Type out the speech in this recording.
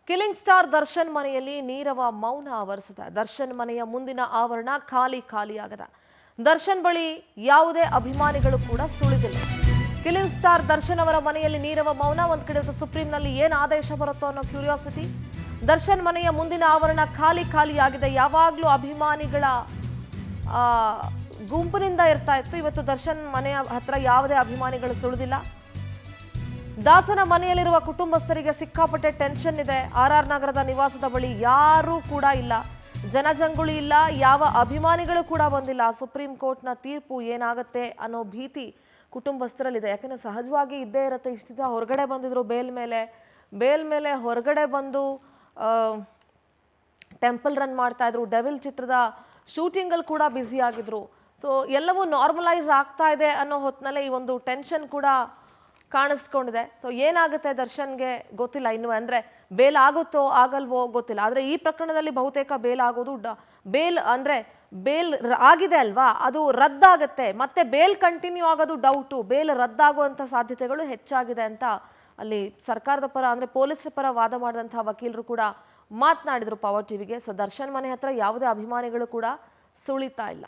Killing star Darshan ಮನೆಯಲ್ಲಿ ನೀರವ ಮೌನ ಆವರಿಸಿದೆ. ದರ್ಶನ್ ಮನೆಯ ಮುಂದಿನ ಆವರಣ ಖಾಲಿಯಾಗದ. ದರ್ಶನ್ ಬಳಿ ಯಾವುದೇ ಅಭಿಮಾನಿಗಳು ಕೂಡ ಸುಳಿದಿಲ್ಲ. ಕಿಲಿಂಗ್ ಸ್ಟಾರ್ ದರ್ಶನ್ ಅವರ ಮನೆಯಲ್ಲಿ ನೀರವ ಮೌನ. ಒಂದ್ ಕಡೆ ಸುಪ್ರೀಂನಲ್ಲಿ ಏನು ಆದೇಶ ಬರುತ್ತೋ ಅನ್ನೋ ಕ್ಯೂರಿಯಾಸಿಟಿ. ದರ್ಶನ್ ಮನೆಯ ಮುಂದಿನ ಆವರಣ ಖಾಲಿಯಾಗಿದೆ. ಯಾವಾಗ್ಲೂ ಅಭಿಮಾನಿಗಳ ಗುಂಪಿನಿಂದ ಇರ್ತಾ ಇತ್ತು. ಇವತ್ತು ದರ್ಶನ್ ಮನೆಯ ಹತ್ರ ಯಾವುದೇ ಅಭಿಮಾನಿಗಳು ಸುಳಿದಿಲ್ಲ. ದಾಸನ ಮನೆಯಲ್ಲಿರುವ ಕುಟುಂಬಸ್ಥರಿಗೆ ಸಿಕ್ಕಾಪಟ್ಟೆ ಟೆನ್ಷನ್ ಇದೆ. ಆರ್ ನಗರದ ನಿವಾಸದ ಬಳಿ ಯಾರೂ ಕೂಡ ಇಲ್ಲ, ಜನಜಂಗುಳಿ ಇಲ್ಲ, ಯಾವ ಅಭಿಮಾನಿಗಳು ಕೂಡ ಬಂದಿಲ್ಲ. ಸುಪ್ರೀಂ ಕೋರ್ಟ್ನ ತೀರ್ಪು ಏನಾಗುತ್ತೆ ಅನ್ನೋ ಭೀತಿ ಕುಟುಂಬಸ್ಥರಲ್ಲಿದೆ. ಯಾಕಂದ್ರೆ ಸಹಜವಾಗಿ ಇದ್ದೇ ಇರುತ್ತೆ. ಇಷ್ಟ ದಿನ ಹೊರಗಡೆ ಬಂದಿದ್ರು ಬೇಲ್ ಮೇಲೆ ಹೊರಗಡೆ ಬಂದು ಟೆಂಪಲ್ ರನ್ ಮಾಡ್ತಾ ಇದ್ರು. ಡೆವಿಲ್ ಚಿತ್ರದ ಶೂಟಿಂಗ್ ಅಲ್ಲಿ ಕೂಡ ಬ್ಯುಸಿ ಆಗಿದ್ರು. ಸೊ ಎಲ್ಲವೂ ನಾರ್ಮಲೈಸ್ ಆಗ್ತಾ ಇದೆ ಅನ್ನೋ ಹೊತ್ತಿನಲ್ಲೇ ಈ ಒಂದು ಟೆನ್ಷನ್ ಕೂಡ ಕಾಣಿಸ್ಕೊಂಡಿದೆ. ಸೊ ಏನಾಗುತ್ತೆ ದರ್ಶನ್ಗೆ ಗೊತ್ತಿಲ್ಲ ಇನ್ನು. ಅಂದ್ರೆ ಬೇಲ್ ಆಗುತ್ತೋ ಆಗಲ್ವೋ ಗೊತ್ತಿಲ್ಲ. ಆದ್ರೆ ಈ ಪ್ರಕರಣದಲ್ಲಿ ಬಹುತೇಕ ಬೇಲ್ ಆಗೋದು ಬೇಲ್ ಆಗಿದೆ ಅಲ್ವಾ, ಅದು ರದ್ದಾಗುತ್ತೆ. ಮತ್ತೆ ಬೇಲ್ ಕಂಟಿನ್ಯೂ ಆಗೋದು ಡೌಟು. ಬೇಲ್ ರದ್ದಾಗುವಂತ ಸಾಧ್ಯತೆಗಳು ಹೆಚ್ಚಾಗಿದೆ ಅಂತ ಅಲ್ಲಿ ಸರ್ಕಾರದ ಪರ ಅಂದ್ರೆ ಪೊಲೀಸರ ಪರ ವಾದ ಮಾಡಿದಂತಹ ವಕೀಲರು ಕೂಡ ಮಾತನಾಡಿದ್ರು ಪವರ್ ಟಿವಿಗೆ. ಸೊ ದರ್ಶನ್ ಮನೆ ಹತ್ರ ಯಾವುದೇ ಅಭಿಮಾನಿಗಳು ಕೂಡ ಸುಳಿತಾ ಇಲ್ಲ.